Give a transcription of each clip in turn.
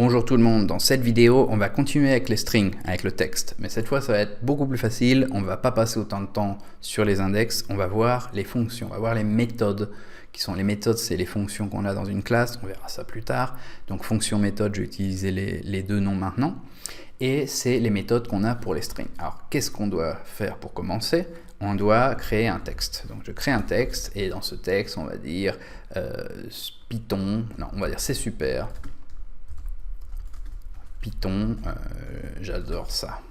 Bonjour tout le monde, dans cette vidéo on va continuer avec les strings, avec le texte, mais cette fois ça va être beaucoup plus facile, on ne va pas passer autant de temps sur les index, on va voir les fonctions, on va voir les méthodes, les méthodes c'est les fonctions qu'on a dans une classe, on verra ça plus tard, donc fonction méthode, je vais utiliser les deux noms maintenant, et c'est les méthodes qu'on a pour les strings. Alors qu'est-ce qu'on doit faire pour commencer? On doit créer un texte, donc je crée un texte, et dans ce texte on va dire Python, non on va dire c'est super, Python, j'adore ça.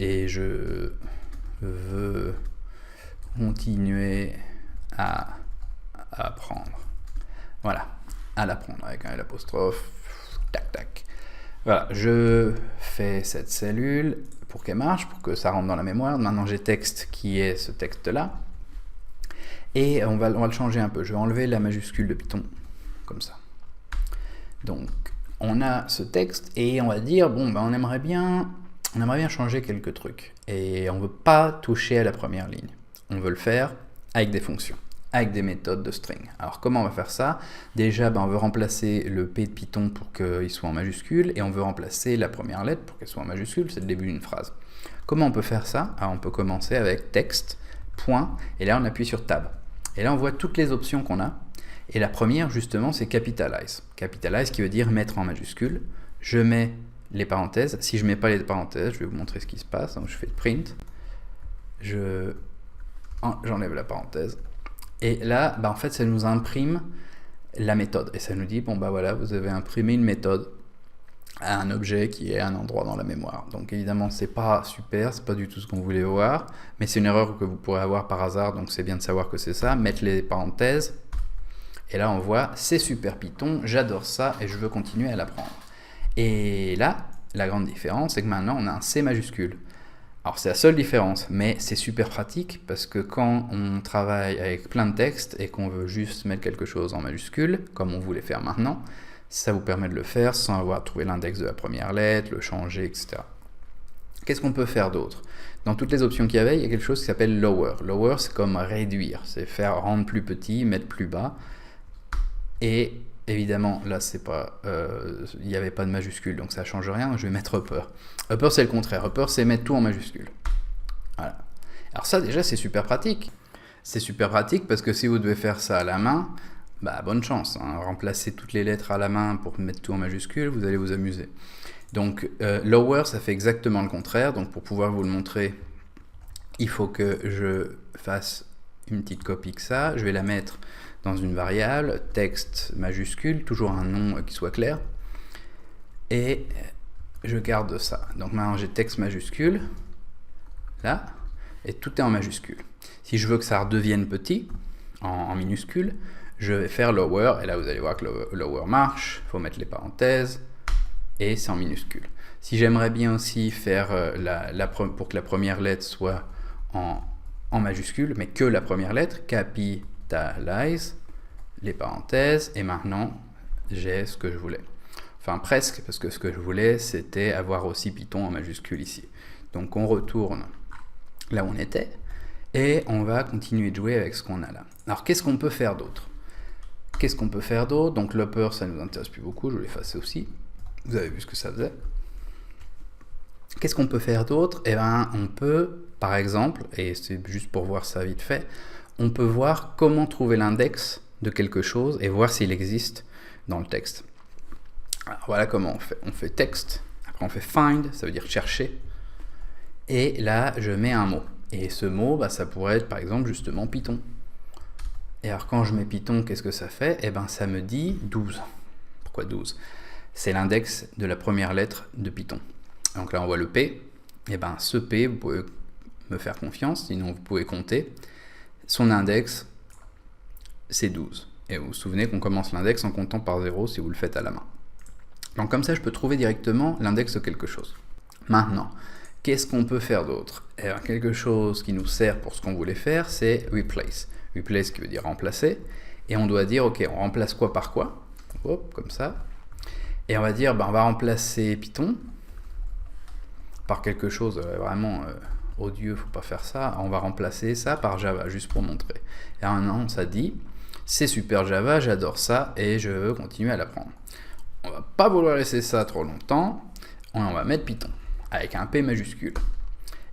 Et je veux continuer à apprendre. Voilà, à l'apprendre avec un l'apostrophe, tac tac. Voilà, je fais cette cellule pour qu'elle marche, pour que ça rentre dans la mémoire. Maintenant j'ai texte qui est ce texte-là. Et on va le changer un peu. Je vais enlever la majuscule de Python, comme ça. Donc, on a ce texte et on va dire, bon, ben, on aimerait bien changer quelques trucs. Et on ne veut pas toucher à la première ligne. On veut le faire avec des fonctions, avec des méthodes de string. Alors, comment on va faire ça? Déjà, ben, on veut remplacer le P de Python pour qu'il soit en majuscule et on veut remplacer la première lettre pour qu'elle soit en majuscule. C'est le début d'une phrase. Comment on peut faire ça? Alors, on peut commencer avec texte, point, et là, on appuie sur Tab. Et là, on voit toutes les options qu'on a. Et la première, justement, c'est capitalize. Capitalize qui veut dire mettre en majuscule. Je mets les parenthèses. Si je ne mets pas les parenthèses, je vais vous montrer ce qui se passe. Donc, je fais print. J'enlève la parenthèse. Et là, bah, en fait, ça nous imprime la méthode. Et ça nous dit, bon, bah voilà, vous avez imprimé une méthode à un objet qui est à un endroit dans la mémoire. Donc, évidemment, c'est pas super, c'est pas du tout ce qu'on voulait voir. Mais c'est une erreur que vous pourrez avoir par hasard. Donc, c'est bien de savoir que c'est ça. Mettre les parenthèses. Et là, on voit, c'est super Python, j'adore ça et je veux continuer à l'apprendre. Et là, la grande différence, c'est que maintenant, on a un C majuscule. Alors, c'est la seule différence, mais c'est super pratique parce que quand on travaille avec plein de textes et qu'on veut juste mettre quelque chose en majuscule, comme on voulait faire maintenant, ça vous permet de le faire sans avoir trouvé l'index de la première lettre, le changer, etc. Qu'est-ce qu'on peut faire d'autre? Dans toutes les options qu'il y avait, il y a quelque chose qui s'appelle lower. Lower, c'est comme réduire, c'est faire rendre plus petit, mettre plus bas. Et évidemment, là, il n'y avait pas de majuscule, donc ça ne change rien. Je vais mettre upper. Upper, c'est le contraire. Upper, c'est mettre tout en majuscule. Voilà. Alors ça, déjà, c'est super pratique. C'est super pratique parce que si vous devez faire ça à la main, bah, bonne chance. Hein. Remplacer toutes les lettres à la main pour mettre tout en majuscule, vous allez vous amuser. Donc, lower, ça fait exactement le contraire. Donc, pour pouvoir vous le montrer, il faut que je fasse une petite copie que ça. Je vais la mettre dans une variable, texte majuscule, toujours un nom qui soit clair, et je garde ça. Donc maintenant j'ai texte majuscule, là, et tout est en majuscule. Si je veux que ça redevienne petit, en minuscule, je vais faire lower, et là vous allez voir que le lower marche, il faut mettre les parenthèses, et c'est en minuscule. Si j'aimerais bien aussi faire pour que la première lettre soit en majuscule, mais que la première lettre, capitalize, les parenthèses, et maintenant j'ai ce que je voulais. Enfin presque, parce que ce que je voulais c'était avoir aussi Python en majuscule ici. Donc on retourne là où on était, et on va continuer de jouer avec ce qu'on a là. Alors qu'est-ce qu'on peut faire d'autre? Qu'est-ce qu'on peut faire d'autre? Donc l'upper ça ne nous intéresse plus beaucoup, je vais l'effacer aussi. Vous avez vu ce que ça faisait. Qu'est-ce qu'on peut faire d'autre? Eh bien on peut, par exemple, et c'est juste pour voir ça vite fait, on peut voir comment trouver l'index de quelque chose et voir s'il existe dans le texte. Alors voilà comment on fait. On fait texte, après on fait find, ça veut dire chercher, et là je mets un mot. Et ce mot, bah, ça pourrait être par exemple justement Python. Et alors quand je mets Python, qu'est-ce que ça fait? Eh bien ça me dit 12. Pourquoi 12? C'est l'index de la première lettre de Python. Donc là on voit le P, et bien ce P, vous pouvez me faire confiance, sinon vous pouvez compter. Son index, c'est 12. Et vous vous souvenez qu'on commence l'index en comptant par 0 si vous le faites à la main. Donc comme ça, je peux trouver directement l'index de quelque chose. Maintenant, qu'est-ce qu'on peut faire d'autre? Quelque chose qui nous sert pour ce qu'on voulait faire, c'est replace. Replace qui veut dire remplacer. Et on doit dire, ok, on remplace quoi par quoi? Hop, comme ça. Et on va dire, ben, on va remplacer Python par quelque chose vraiment odieux, faut pas faire ça. On va remplacer ça par Java, juste pour montrer. Et maintenant, ça dit, c'est super Java, j'adore ça et je veux continuer à l'apprendre. on va pas vouloir laisser ça trop longtemps, on va mettre Python avec un P majuscule.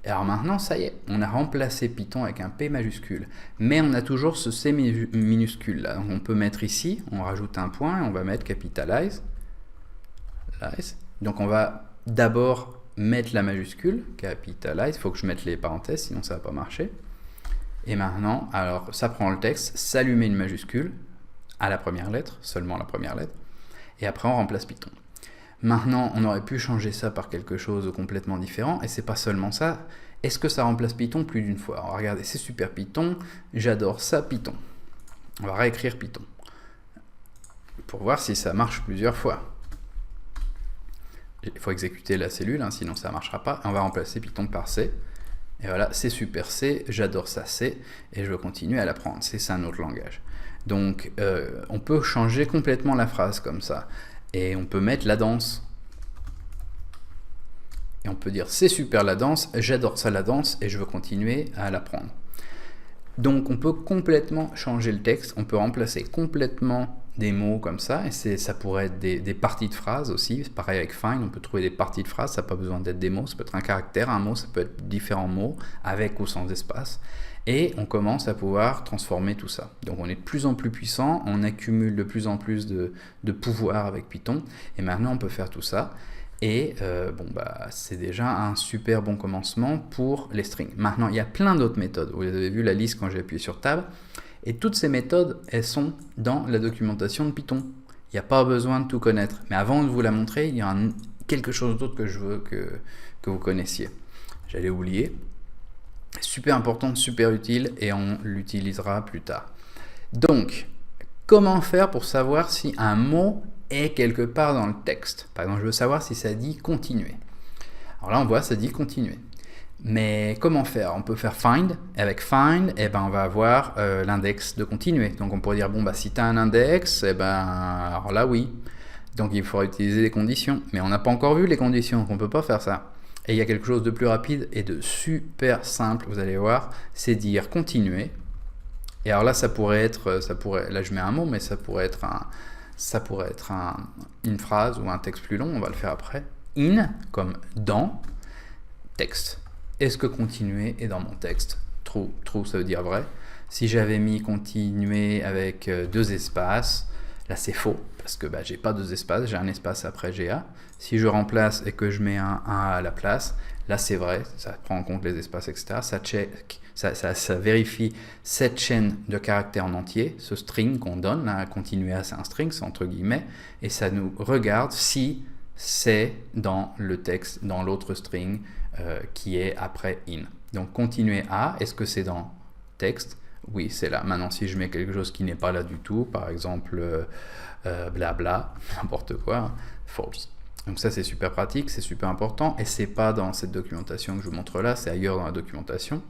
Et alors maintenant, ça y est, on a remplacé Python avec un P majuscule, mais on a toujours ce C minuscule là. Donc on peut mettre ici, on rajoute un point et on va mettre capitalize. Donc on va d'abord mettre la majuscule, capitalize, il faut que je mette les parenthèses, sinon ça va pas marcher. Et maintenant, alors ça prend le texte, s'allumer une majuscule à la première lettre, seulement la première lettre, et après on remplace Python. Maintenant, on aurait pu changer ça par quelque chose de complètement différent, et c'est pas seulement ça. Est-ce que ça remplace Python plus d'une fois? Alors regardez, c'est super Python, j'adore ça Python. On va réécrire Python, pour voir si ça marche plusieurs fois. Il faut exécuter la cellule, hein, sinon ça ne marchera pas. On va remplacer Python par C. Et voilà, c'est super C, j'adore ça C, et je veux continuer à l'apprendre. C'est un autre langage. Donc, on peut changer complètement la phrase comme ça. Et on peut mettre la danse. Et on peut dire c'est super la danse, j'adore ça la danse, et je veux continuer à l'apprendre. Donc, on peut complètement changer le texte, on peut remplacer complètement des mots comme ça, et ça pourrait être des parties de phrases aussi. C'est pareil avec find, on peut trouver des parties de phrases, ça n'a pas besoin d'être des mots, ça peut être un caractère, un mot, ça peut être différents mots, avec ou sans espace, et on commence à pouvoir transformer tout ça. Donc on est de plus en plus puissant, on accumule de plus en plus de pouvoir avec Python, et maintenant on peut faire tout ça, et c'est déjà un super bon commencement pour les strings. Maintenant il y a plein d'autres méthodes, vous avez vu la liste quand j'ai appuyé sur Tab, et toutes ces méthodes, elles sont dans la documentation de Python. Il n'y a pas besoin de tout connaître. Mais avant de vous la montrer, il y a quelque chose d'autre que je veux que vous connaissiez. J'allais oublier. Super important, super utile, et on l'utilisera plus tard. Donc, comment faire pour savoir si un mot est quelque part dans le texte? Par exemple, je veux savoir si ça dit continuer. Alors là, on voit, ça dit continuer. Mais comment faire? On peut faire find. Et avec find, on va avoir l'index de continuer. Donc on pourrait dire, si tu as un index, alors là oui. Donc il faudra utiliser les conditions. Mais on n'a pas encore vu les conditions, donc on ne peut pas faire ça. Et il y a quelque chose de plus rapide et de super simple, vous allez voir, c'est dire continuer. Et alors là, là je mets un mot, mais ça pourrait être une phrase ou un texte plus long, on va le faire après. In, comme dans, texte. Est-ce que continuer est dans mon texte? True, ça veut dire vrai. Si j'avais mis continuer avec deux espaces, là c'est faux, parce que j'ai pas deux espaces, j'ai un espace après GA. Si je remplace et que je mets un A à la place, là c'est vrai, ça prend en compte les espaces, etc. Ça vérifie cette chaîne de caractères en entier, ce string qu'on donne, là, continuer à c'est un string, c'est entre guillemets, et ça nous regarde si c'est dans le texte, dans l'autre string qui est après in. Donc continuer à, est-ce que c'est dans texte? Oui, c'est là. Maintenant, si je mets quelque chose qui n'est pas là du tout, par exemple blabla, n'importe quoi, false. Donc ça, c'est super pratique, c'est super important, et c'est pas dans cette documentation que je vous montre là, c'est ailleurs dans la documentation.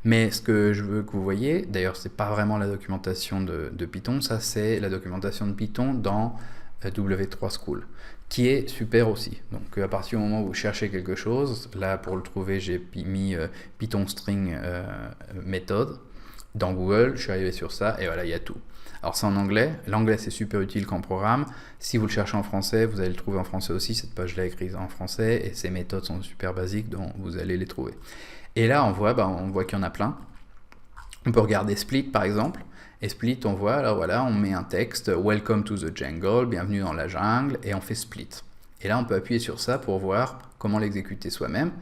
Mais ce que je veux que vous voyez, d'ailleurs, c'est pas vraiment la documentation de Python, ça c'est la documentation de Python dans W3 School, qui est super aussi. Donc à partir du moment où vous cherchez quelque chose, là pour le trouver j'ai mis Python string méthode dans Google, je suis arrivé sur ça et voilà, il y a tout. Alors c'est en anglais, l'anglais c'est super utile comme programme. Si vous le cherchez en français, vous allez le trouver en français aussi, cette page là est écrite en français et ces méthodes sont super basiques, donc vous allez les trouver. Et là on voit qu'il y en a plein. On peut regarder Split par exemple. Et Split, on voit, alors voilà, on met un texte, Welcome to the jungle, bienvenue dans la jungle, et on fait Split. Et là, on peut appuyer sur ça pour voir comment l'exécuter soi-même.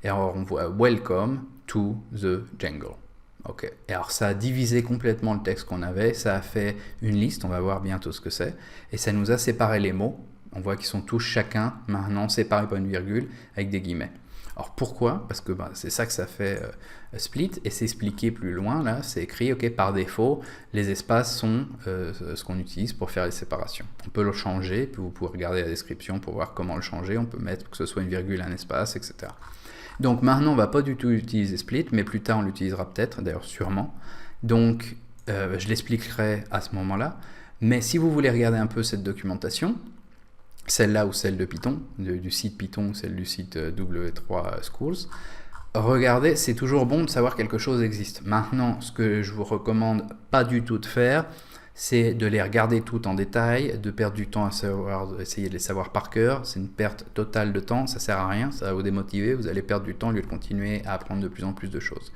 Et alors, on voit Welcome to the jungle. Ok. Et alors, ça a divisé complètement le texte qu'on avait, ça a fait une liste, on va voir bientôt ce que c'est, et ça nous a séparé les mots. On voit qu'ils sont tous chacun maintenant séparés par une virgule avec des guillemets. Alors pourquoi? Parce que c'est ça que ça fait Split, et c'est expliqué plus loin, là, c'est écrit, ok, par défaut, les espaces sont ce qu'on utilise pour faire les séparations. On peut le changer, puis vous pouvez regarder la description pour voir comment le changer, on peut mettre que ce soit une virgule, un espace, etc. Donc maintenant, on ne va pas du tout utiliser Split, mais plus tard on l'utilisera peut-être, d'ailleurs sûrement. Donc je l'expliquerai à ce moment-là, mais si vous voulez regarder un peu cette documentation, celle-là ou celle de Python, du site Python, celle du site W3 Schools, regardez, c'est toujours bon de savoir que quelque chose existe. Maintenant, ce que je vous recommande pas du tout de faire, c'est de les regarder toutes en détail, de perdre du temps à essayer de les savoir par cœur. C'est une perte totale de temps, ça sert à rien, ça va vous démotiver, vous allez perdre du temps au lieu de continuer à apprendre de plus en plus de choses.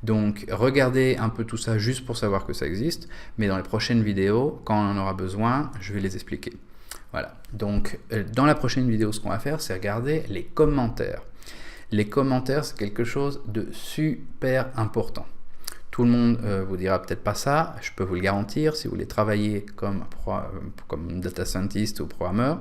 Donc regardez un peu tout ça juste pour savoir que ça existe, mais dans les prochaines vidéos, quand on en aura besoin, je vais les expliquer. Voilà, donc dans la prochaine vidéo, ce qu'on va faire, c'est regarder les commentaires. Les commentaires, c'est quelque chose de super important. Tout le monde vous dira peut-être pas ça, je peux vous le garantir, si vous voulez travailler comme data scientist ou programmeur,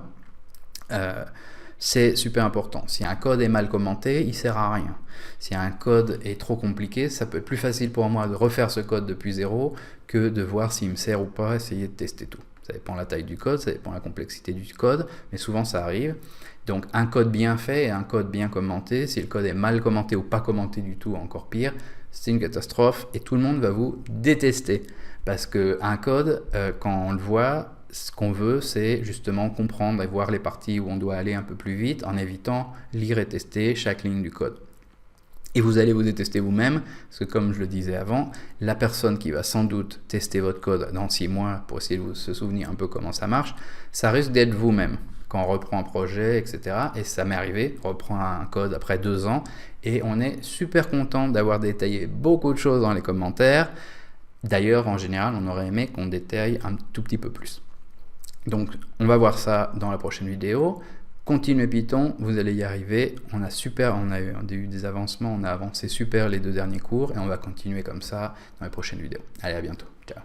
c'est super important. Si un code est mal commenté, il sert à rien. Si un code est trop compliqué, ça peut être plus facile pour moi de refaire ce code depuis zéro que de voir s'il me sert ou pas, essayer de tester tout. Ça dépend de la taille du code, ça dépend de la complexité du code, mais souvent ça arrive. Donc un code bien fait et un code bien commenté, si le code est mal commenté ou pas commenté du tout, encore pire, c'est une catastrophe et tout le monde va vous détester. Parce qu'un code, quand on le voit, ce qu'on veut, c'est justement comprendre et voir les parties où on doit aller un peu plus vite en évitant lire et tester chaque ligne du code. Et vous allez vous détester vous-même, parce que comme je le disais avant, la personne qui va sans doute tester votre code dans 6 mois pour essayer de se souvenir un peu comment ça marche, ça risque d'être vous-même. Quand on reprend un projet, etc. Et ça m'est arrivé, on reprend un code après 2 ans, et on est super content d'avoir détaillé beaucoup de choses dans les commentaires. D'ailleurs, en général, on aurait aimé qu'on détaille un tout petit peu plus. Donc, on va voir ça dans la prochaine vidéo. Continuez Python, vous allez y arriver. On a eu des avancements, on a avancé super les 2 derniers cours et on va continuer comme ça dans les prochaines vidéos. Allez, à bientôt. Ciao.